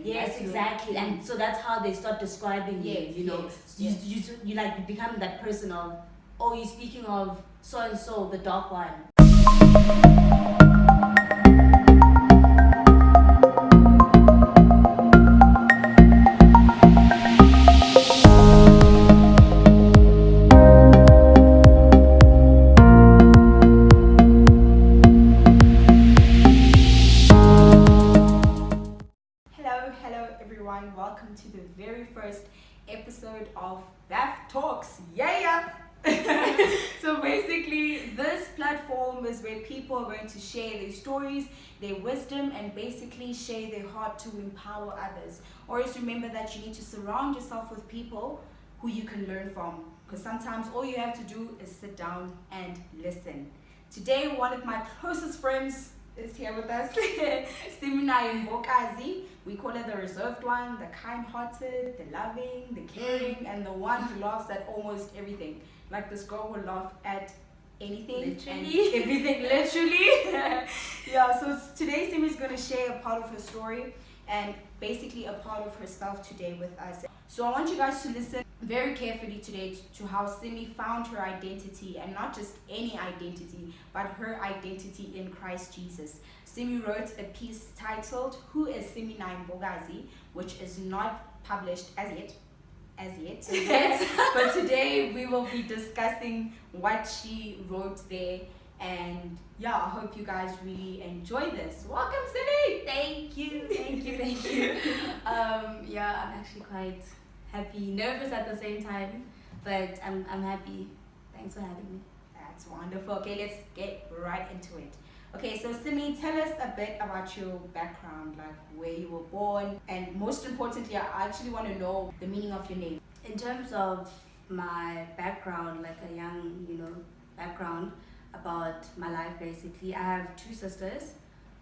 Yes, exactly. And so that's how they start describing you know. You like, you become that person of, oh, you're speaking of so and so, the dark one. Hello everyone, welcome to the very first episode of BAHF Talks. Yeah. So basically, this platform is where people are going to share their stories, their wisdom, and basically share their heart to empower others. Always remember that you need to surround yourself with people who you can learn from, because sometimes all you have to do is sit down and listen. Today, one of my closest friends is here with us, Siminaye Mbokazi. We call her the reserved one, the kind-hearted, the loving, the caring, and the one who laughs at almost everything. Like, this girl will laugh at anything, literally, and everything, literally. Yeah. So today, Simi is going to share a part of her story and basically a part of herself today with us. So I want you guys to listen very carefully today to how Simi found her identity, and not just any identity, but her identity in Christ Jesus. Simi wrote a piece titled "Who is Siminaye Mbokazi?", which is not published as yet. But today we will be discussing what she wrote there. And yeah, I hope you guys really enjoy this. Welcome, Simi! Thank you. Yeah, I'm actually quite happy, nervous at the same time, but I'm happy. Thanks for having me. That's wonderful. Okay, let's get right into it. Okay, so Simi, tell us a bit about your background, like where you were born, and most importantly, I actually want to know the meaning of your name. In terms of my background, like a young, background about my life, basically, I have two sisters,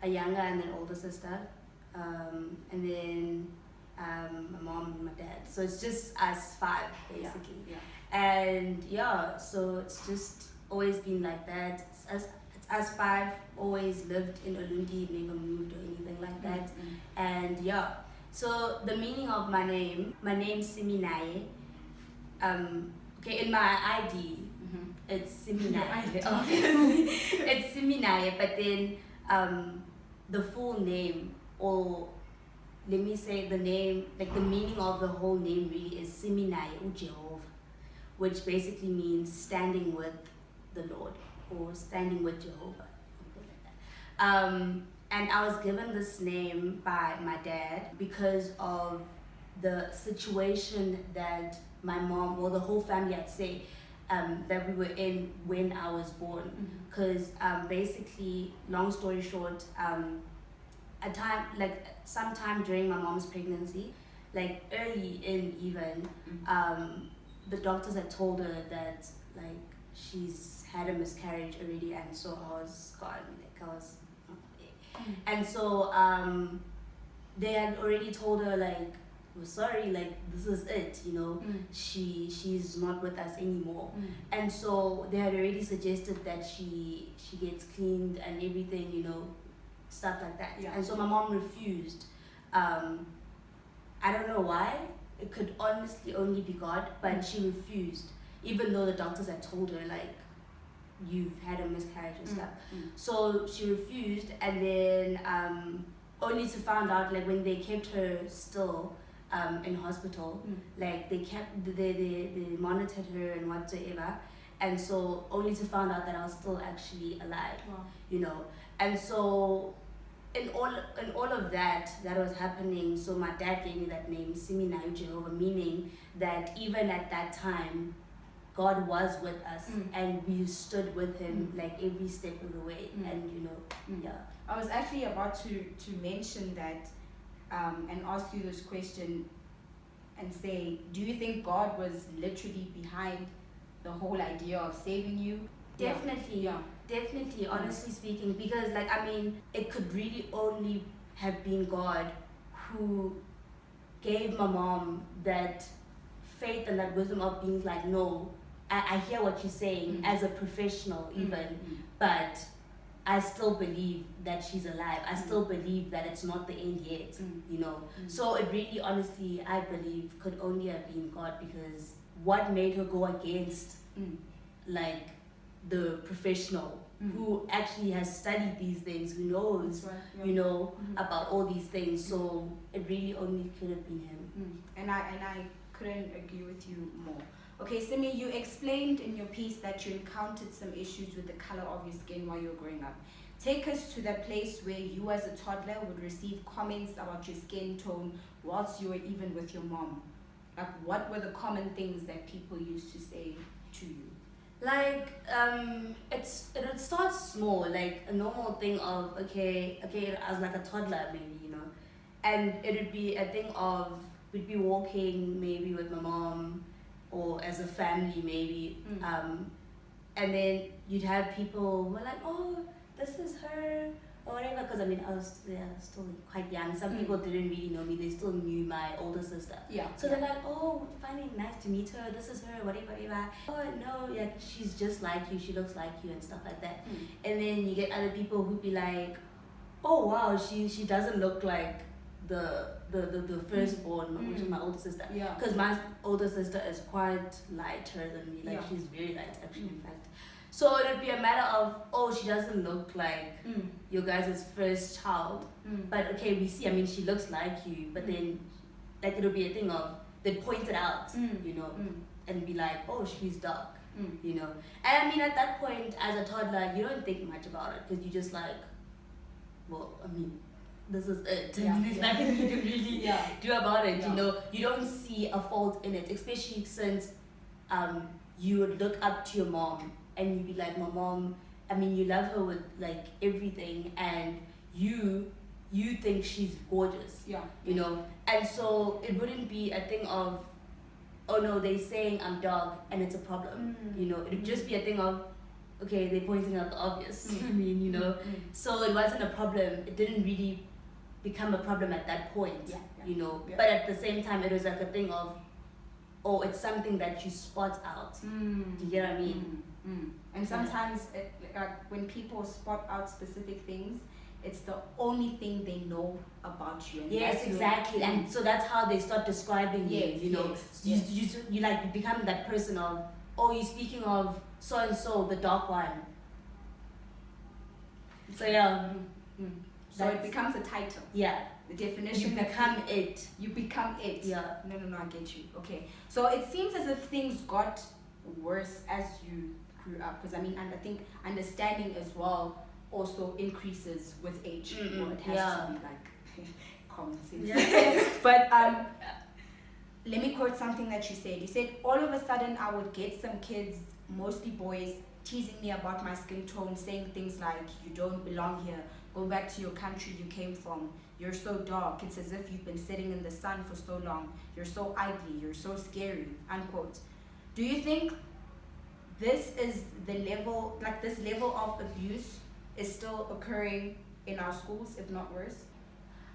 a younger and an older sister, and then my mom and my dad. So it's just us five, basically. Yeah. And yeah, so it's just always been like that. It's us five, always lived in Ulundi, never moved or anything like that. And yeah, so the meaning of my name Siminaye. Okay, in my ID, it's Siminaye. Obviously, it's Siminaye, but then the full name, or let me say the name, like the meaning of the whole name really is Siminaye uJehovah, which basically means standing with the Lord, or standing with Jehovah, something like that. And I was given this name by my dad because of the situation that my mom, or the whole family, I'd say, that we were in when I was born. Because basically, long story short, sometime during my mom's pregnancy, like early in even, the doctors had told her that like she's had a miscarriage already, and so I was gone, like I was not there. And so they had already told her like, we're sorry, like this is it, she's not with us anymore. And so they had already suggested that she gets cleaned and everything, stuff like that. And so my mom refused. I don't know why. It could honestly only be God, but she refused, even though the doctors had told her like, you've had a miscarriage and stuff. So she refused, and then only to find out, like when they kept her still in hospital, like they monitored her and whatsoever, and so only to find out that I was still actually alive. Wow. And so in all of that was happening, so my dad gave me that name, Siminaye Jehovah, meaning that even at that time, God was with us, and we stood with him like every step of the way. And yeah. I was actually about to mention that and ask you this question and say, do you think God was literally behind the whole idea of saving you? Definitely. Definitely, honestly speaking, because it could really only have been God who gave my mom that faith and that wisdom of being like, no, I hear what you're saying as a professional even, but I still believe that she's alive. I still believe that it's not the end yet, you know. So it really, honestly, I believe could only have been God, because what made her go against like the professional who actually has studied these things, who knows, you know, about all these things. So it really only could have been him. And I couldn't agree with you more. Okay, Simi, you explained in your piece that you encountered some issues with the color of your skin while you were growing up. Take us to the place where you as a toddler would receive comments about your skin tone whilst you were even with your mom. Like, what were the common things that people used to say to you? Like, it starts small, like a normal thing of, okay, I was like a toddler maybe, you know, and it would be a thing of, we'd be walking maybe with my mom or as a family maybe, and then you'd have people who are like, oh, this is her, or whatever, because I mean, I was still quite young. Some people didn't really know me, they still knew my older sister. So they're like, oh, finally nice to meet her, this is her, whatever. Oh no, yeah, she's just like you, she looks like you and stuff like that. And then you get other people who'd be like, oh wow, she doesn't look like the firstborn, which is my older sister. Because my older sister is quite lighter than me, like she's very light actually, in fact. So it would be a matter of, oh, she doesn't look like your guys' first child. But okay, we see, I mean, she looks like you, but then like it'll be a thing of, they'd point it out, you know, and be like, oh, she's dark, you know. And I mean, at that point, as a toddler, you don't think much about it, because you just like, well, I mean, this is it. There's nothing you can really do about it, you know. You don't see a fault in it, especially since you would look up to your mom and you'd be like, my mom, I mean, you love her with like everything, and you think she's gorgeous, you know. And so it wouldn't be a thing of, oh no, they're saying I'm dark and it's a problem, you know. It'd just be a thing of, okay, they're pointing out the obvious. I mean, you know. So it wasn't a problem. It didn't really become a problem at that point, you know. But at the same time, it was like a thing of, oh, it's something that you spot out. Do you get what I mean? And sometimes when people spot out specific things, it's the only thing they know about you. And yes, exactly. And so that's how they start describing you, you know. You like become that person of, oh, you're speaking of so and so, the dark one. So so it becomes a title. The definition. You become it. You become it. No, I get you. Okay. So it seems as if things got worse as you grew up, because I mean, and I think understanding as well also increases with age. Well, it has to be like common sense. But let me quote something that you said. You said, all of a sudden I would get some kids, mostly boys, teasing me about my skin tone, saying things like, you don't belong here, go back to your country you came from, you're so dark, it's as if you've been sitting in the sun for so long, you're so ugly, you're so scary, unquote. Do you think this is the level, like this level of abuse is still occurring in our schools, if not worse?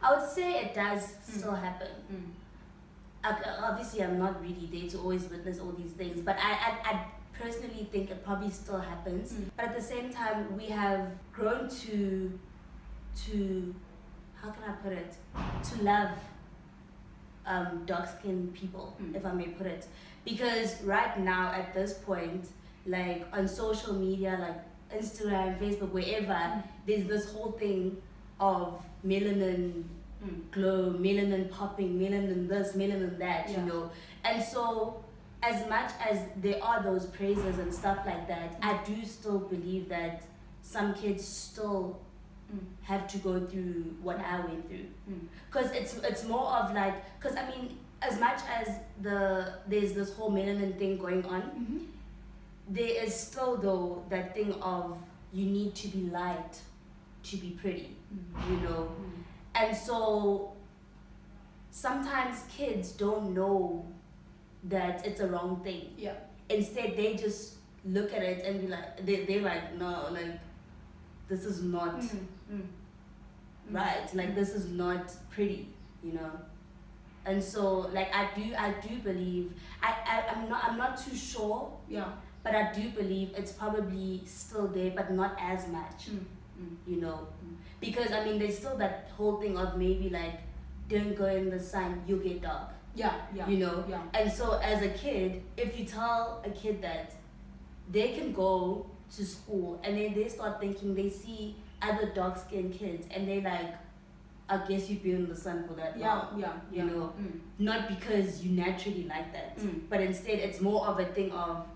I would say it does still happen. Obviously, I'm not really there to always witness all these things, but I personally think it probably still happens. But at the same time, we have grown to how can I put it, to love dark-skinned people, if I may put it. Because right now, at this point, like on social media, like Instagram, Facebook, wherever, there's this whole thing of melanin glow, melanin popping, melanin this, melanin that, you know. And so as much as there are those praises and stuff like that, I do still believe that some kids still have to go through what I went through. Because it's more of like, because I mean, as much as there's this whole melanin thing going on, there is still though that thing of you need to be light to be pretty, you know. And so sometimes kids don't know that it's a wrong thing. Instead, they just look at it and be like, they're like, no, like this is not right. Like this is not pretty, you know. And so, like I do believe I'm not too sure. But I do believe it's probably still there, but not as much. you know, because I mean there's still that whole thing of maybe like don't go in the sun, you'll get dark. Yeah. You know? Yeah. And so as a kid, if you tell a kid that they can go to school and then they start thinking, they see other dark skinned kids and they like, I guess you've been in the sun for that long. You know? Not because you naturally like that. But instead it's more of a thing of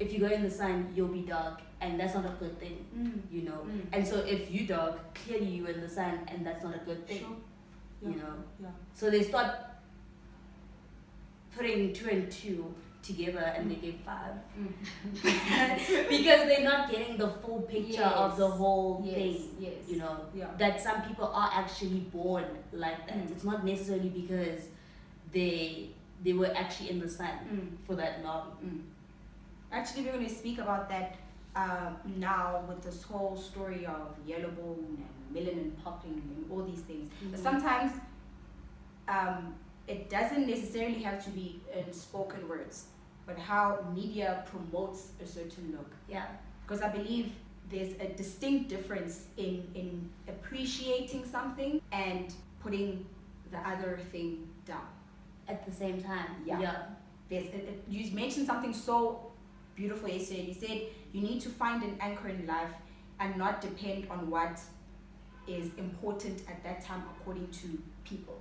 if you go in the sun, you'll be dark, and that's not a good thing, you know. And so if you dark, clearly you're in the sun, and that's not a good thing, you know. So they start putting 2 and 2 together, and they get 5 because they're not getting the full picture of the whole thing, you know. That some people are actually born like that. It's not necessarily because they were actually in the sun for that long. Actually, we're going to speak about that now with this whole story of yellow bone and melanin popping and all these things. Sometimes it doesn't necessarily have to be in spoken words, but how media promotes a certain look. Because I believe there's a distinct difference in appreciating something and putting the other thing down at the same time. You mentioned something so beautiful yesterday. You said you need to find an anchor in life and not depend on what is important at that time according to people.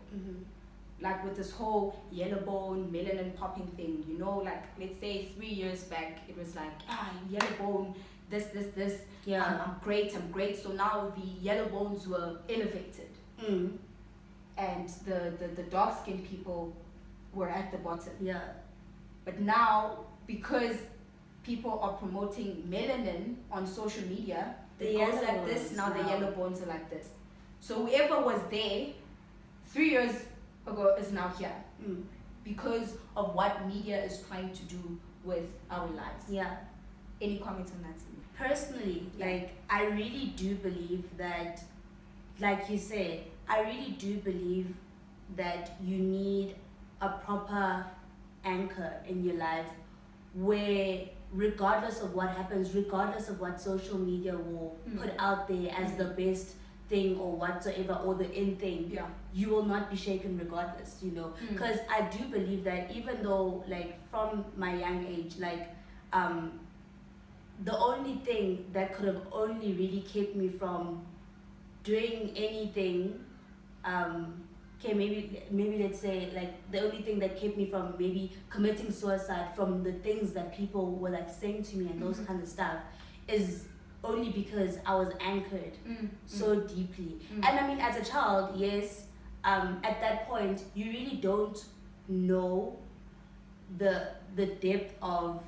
Like with this whole yellow bone, melanin popping thing, you know, like let's say 3 years back, it was like, yellow bone, this. I'm great. So now the yellow bones were elevated. And the dark skinned people were at the bottom. But now, because people are promoting melanin on social media, it goes like this, now the yellow bones are like this. So whoever was there 3 years ago is now here because of what media is trying to do with our lives. Any comments on that? Personally, like I really do believe that, like you said, I really do believe that you need a proper anchor in your life where regardless of what happens, regardless of what social media will put out there as the best thing or whatsoever, or the in thing, you will not be shaken regardless, you know. Because I do believe that even though, like, from my young age, like, the only thing that could have only really kept me from doing anything, okay, maybe let's say, like, the only thing that kept me from maybe committing suicide from the things that people were like saying to me and those kind of stuff is only because I was anchored so deeply. And I mean, as a child, yes, at that point you really don't know the depth of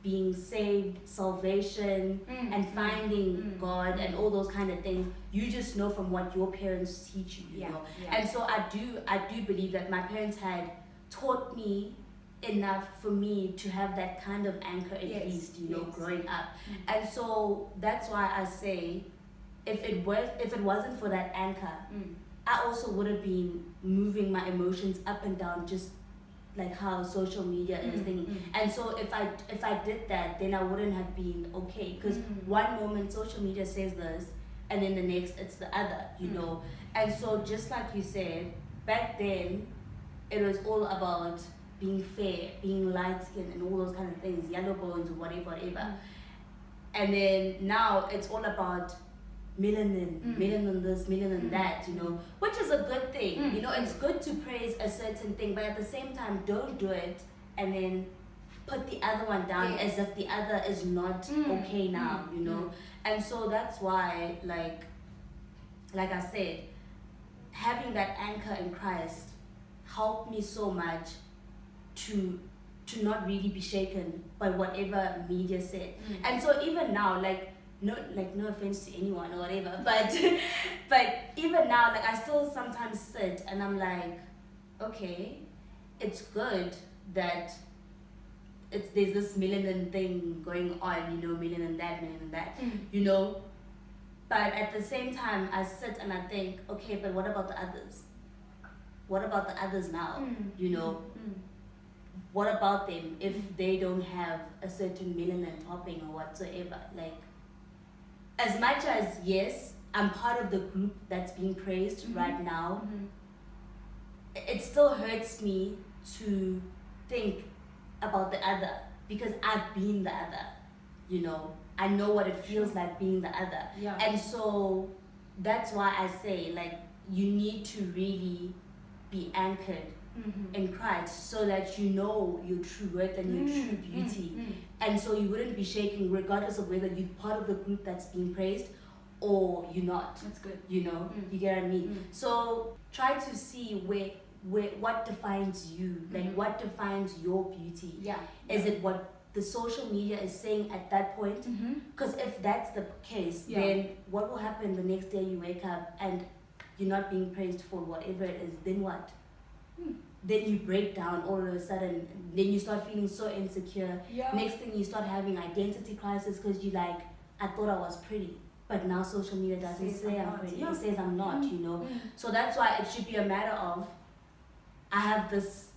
being saved, salvation, and finding God and all those kind of things. You just know from what your parents teach you, you know. And so I do believe that my parents had taught me enough for me to have that kind of anchor at least, you know, growing up. And so that's why I say, if it wasn't for that anchor, I also would have been moving my emotions up and down, just like how social media is thinking. And so if I did that, then I wouldn't have been okay, because one moment social media says this and then the next it's the other, you know. And so just like you said, back then it was all about being fair, being light skinned and all those kind of things, yellow bones or whatever. And then now it's all about melanin this, melanin that, you know, which is a good thing. You know, it's good to praise a certain thing, but at the same time, don't do it and then put the other one down as if the other is not okay now, you know. And so that's why, like I said, having that anchor in Christ helped me so much to not really be shaken by whatever media said. And so even now, no offense to anyone or whatever, but even now, like, I still sometimes sit and I'm like, okay, it's good that there's this melanin thing going on, you know, melanin that, you know. But at the same time, I sit and I think, okay, but what about the others? What about the others now? You know, what about them if they don't have a certain melanin topping or whatsoever? Like, as much as yes, I'm part of the group that's being praised right now, it still hurts me to think about the other because I've been the other, you know. I know what it feels like being the other. Yeah. And so that's why I say, like, you need to really be anchored in Christ so that you know your true worth and your true beauty. And so you wouldn't be shaking regardless of whether you're part of the group that's being praised or you're not. That's good. You know, you get what I mean? So try to see where what defines you, like what defines your beauty. Yeah. Is it what the social media is saying at that point? Because if that's the case, then what will happen the next day you wake up and you're not being praised for whatever it is? Then what? Then you break down all of a sudden. Then you start feeling so insecure. Next thing you start having identity crisis because you like, I thought I was pretty, but now social media doesn't say I'm pretty. It says I'm not, you know. So that's why it should be a matter of, I have this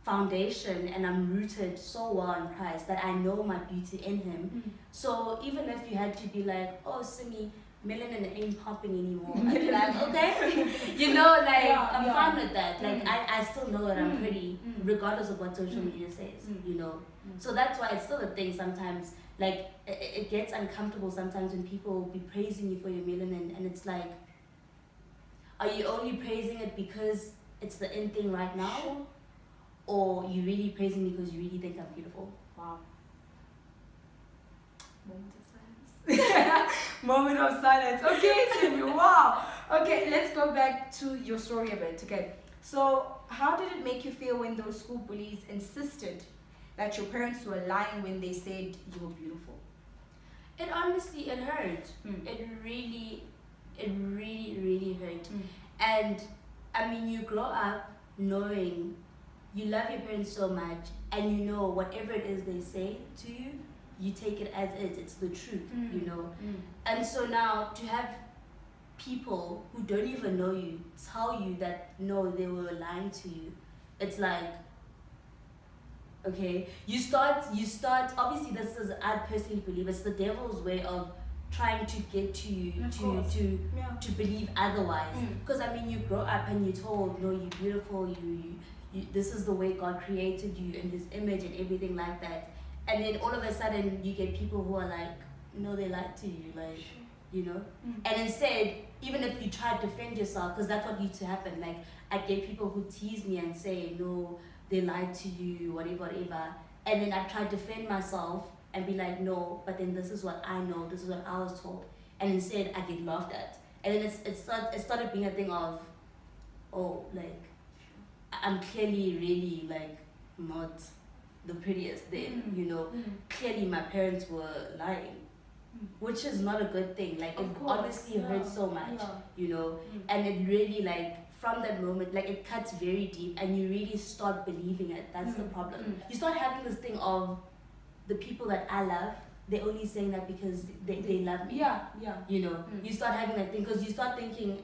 foundation and I'm rooted so well in Christ that I know my beauty in Him. So even if you had to be like, oh, Simi, melanin ain't popping anymore, I'd be like, okay, you know, like I'm fine with that. Like I still know that I'm pretty, regardless of what social media says, you know. So that's why it's still a thing sometimes. Like it gets uncomfortable sometimes when people be praising you for your melanin, and it's like, are you only praising it because it's the in thing right now? Or you really praising me because you really think I'm beautiful? Wow. Moment of silence. Moment of silence. Okay, Simi, wow. Okay, let's go back to your story a bit. Okay, so how did it make you feel when those school bullies insisted that your parents were lying when they said you were beautiful? It honestly, it hurt. It really hurt. And I mean, you grow up knowing you love your parents so much, and you know whatever it is they say to you, you take it as is. It's the truth, you know. And so now to have people who don't even know you tell you that no, they were lying to you, it's like, okay, you start. Obviously, this is, I personally believe it's the devil's way of trying to get to you to believe otherwise. Because I mean, you grow up and you're told, no, you're beautiful. You this is the way God created you in His image and everything like that. And then all of a sudden, you get people who are like, no, they lied to you, like, you know. And instead, even if you try to defend yourself, because that's what used to happen. Like, I get people who tease me and say, no, they lied to you, whatever. And then I try to defend myself and be like, no, but then this is what I know, this is what I was told. And instead, I get laughed at. And then it started being a thing of, oh, like, I'm clearly really, like, not the prettiest then, you know. Clearly, my parents were lying, which is not a good thing. Like, it honestly hurts so much, you know. And it really, like, from that moment, like, it cuts very deep and you really start believing it. That's the problem. You start having this thing of, the people that I love, they're only saying that because they love me. You know, you start having that thing because you start thinking,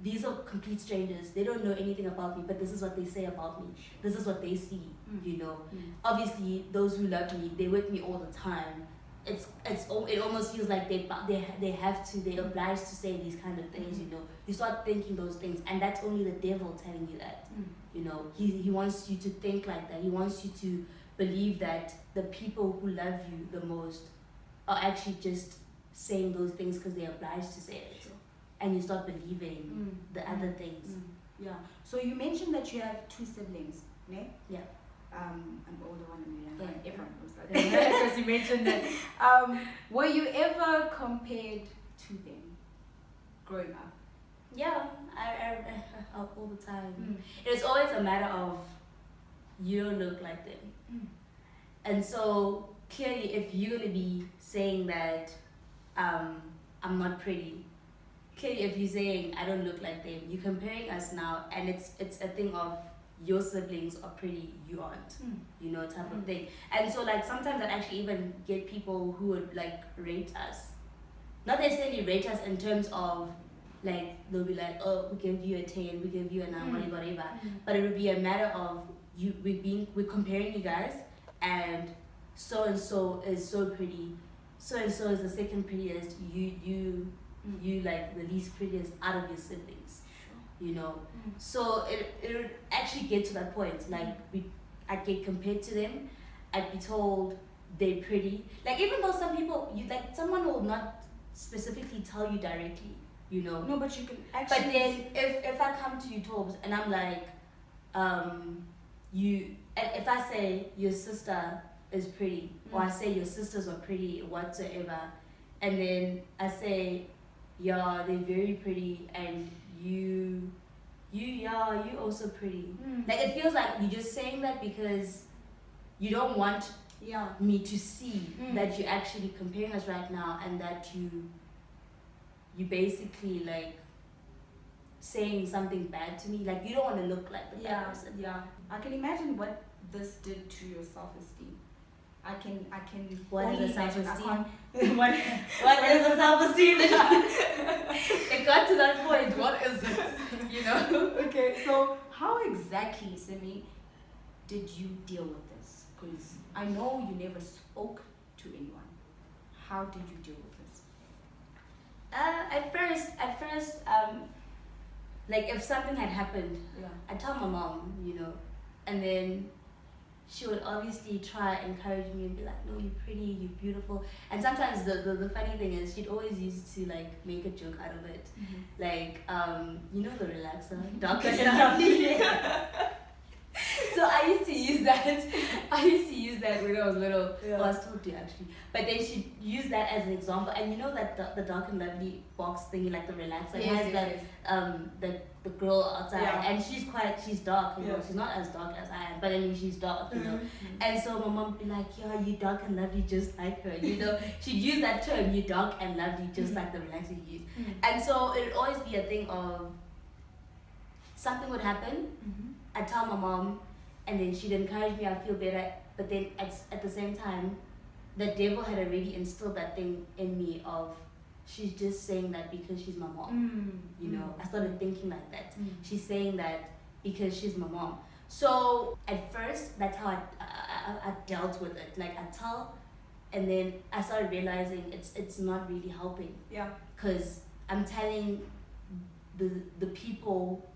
these are complete strangers. They don't know anything about me, but this is what they say about me. This is what they see, you know. Obviously, those who love me, they're with me all the time. It almost feels like they're obliged to say these kind of things, you know. You start thinking those things, and that's only the devil telling you that, you know. He wants you to think like that. He wants you to believe that the people who love you the most are actually just saying those things because they're obliged to say it. And you start believing the other things. Yeah. So you mentioned that you have 2 siblings, ne? Yeah. An older one and a younger one. Everyone knows that. Because you mentioned that. Were you ever compared to them growing up? Yeah, I all the time. It's always a matter of, you don't look like them. And so clearly, if you're gonna be saying that I'm not pretty, clearly if you're saying I don't look like them, you're comparing us now, and it's a thing of, your siblings are pretty, you aren't, you know, type of thing. And so, like, sometimes I actually even get people who would, like, rate us, not necessarily rate us in terms of, like, they'll be like, oh, we give you a 10, we give you a 9, whatever. But it would be a matter of, we're comparing you guys, and so is so pretty, so and so is the second prettiest, you like the least prettiest out of your siblings, you know. So it would actually get to that point, like I'd get compared to them, I'd be told they're pretty, like even though some people, you like someone will not specifically tell you directly, you know. No, but you can actually. But then if I come to you, Torbs, and I'm like, if I say your sister is pretty, or I say your sisters are pretty, whatsoever, and then I say, yeah, they're very pretty, and you also pretty. Like it feels like you're just saying that because you don't want me to see that you're actually comparing us right now, and that you basically like saying something bad to me. Like you don't want to look like the bad person. Yeah, I can imagine what this did to your self-esteem. I can. What only is the imagine. self-esteem? What is the self-esteem? It got to that point. What is it? You know? Okay, so how exactly, Simi, did you deal with this? Because I know you never spoke to anyone. How did you deal with this? At first, like if something had happened, I'd tell my mom, you know, and then she would obviously try encourage me and be like, no, you're pretty, you're beautiful. And sometimes the funny thing is she'd always used to like make a joke out of it. Like, you know the relaxer, darker and lovely. So I used to use that when I was little. Well, I still do actually. But then she used that as an example. And you know that the dark and lovely box thingy, like the relaxer, has the girl outside, and she's dark, you know, she's not as dark as I am, but I mean she's dark, you know. And so my mom would be like, yeah, you dark and lovely just like her, you know. She'd use that term, you dark and lovely just like the relaxer you use. And so it would always be a thing of something would happen, I'd tell my mom, and then she'd encourage me, I'd feel better, but then at the same time, the devil had already instilled that thing in me of, she's just saying that because she's my mom. You know, I started thinking like that. She's saying that because she's my mom. So at first, that's how I dealt with it. Like I tell, and then I started realizing it's not really helping. Yeah. Because I'm telling the people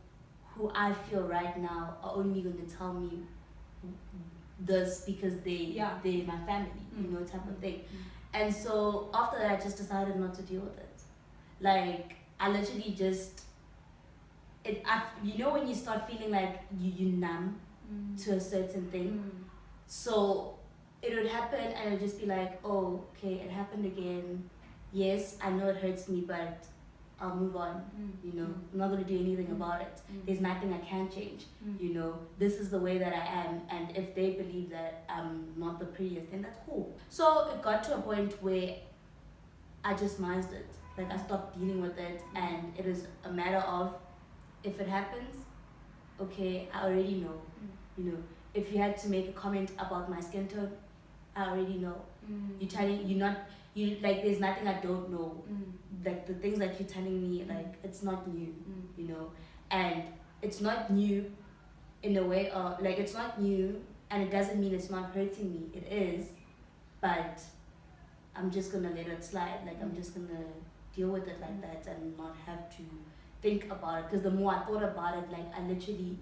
who I feel right now are only going to tell me this because they're my family, you know, type of thing. And so after that, I just decided not to deal with it. Like I literally just, you know, when you start feeling like you numb to a certain thing. So it would happen, and it would just be like, oh, okay, it happened again. Yes, I know it hurts me, but I'll move on. You know, I'm not gonna do anything about it. There's nothing I can change. You know, this is the way that I am, and if they believe that I'm not the prettiest, then that's cool. So it got to a point where I just minded it. Like I stopped dealing with it, and it is a matter of, if it happens, okay, I already know. You know, if you had to make a comment about my skin tone, I already know. Like there's nothing I don't know. Like the things that you're telling me, like it's not new, you know. And it's not new in a way of, like it's not new, and it doesn't mean it's not hurting me. It is, but I'm just gonna let it slide. Like I'm just gonna deal with it like that and not have to think about it. Because the more I thought about it, like I literally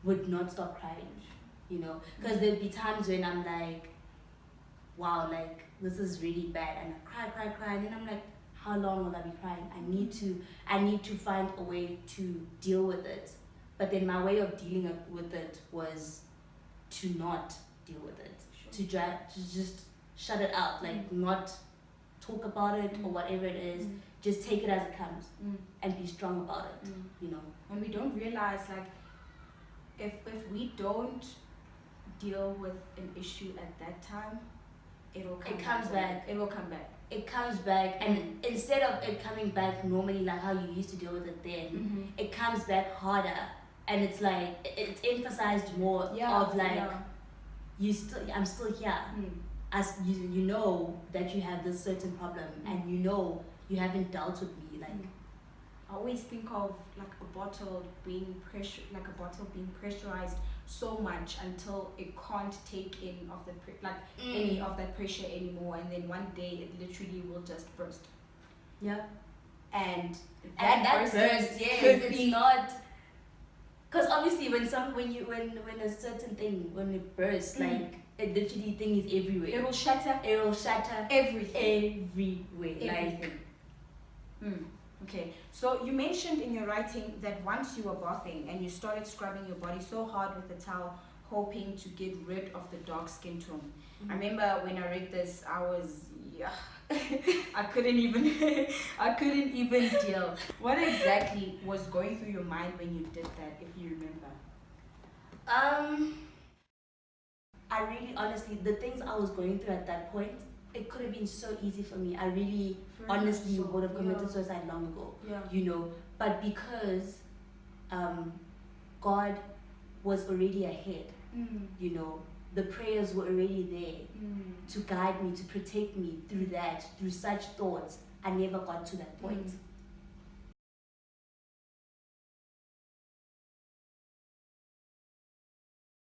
would not stop crying, you know. Because there'd be times when I'm like, wow, like this is really bad, and I cry, and then I'm like, how long will I be crying? I need to find a way to deal with it. But then my way of dealing with it was to not deal with it, to just shut it out, like not talk about it or whatever it is. Just take it as it comes and be strong about it, you know. And we don't realize, like, if we don't deal with an issue at that time, it will come back. It will come back. It comes back, and instead of it coming back normally like how you used to deal with it then, it comes back harder, and it's like it's emphasized more of like I'm still here. As you know that you have this certain problem, and you know you haven't dealt with me, like I always think of like a bottle being pressurized so much until it can't take in of the any of that pressure anymore, and then one day it literally will just burst. Yeah. And That burst, yes, could it's be not. Because obviously, when a certain thing when it bursts, like it literally thing is everywhere. It will shatter. It will shatter everything. Everywhere. Everything. Okay, so you mentioned in your writing that once you were bathing and you started scrubbing your body so hard with the towel, hoping to get rid of the dark skin tone. I remember when I read this, I was I couldn't even deal. What exactly was going through your mind when you did that, if you remember? I really honestly, the things I was going through at that point, it could have been so easy for me. I really honestly would have committed suicide long ago. Yeah. You know, but because God was already ahead, you know, the prayers were already there to guide me, to protect me through such thoughts. I never got to that point.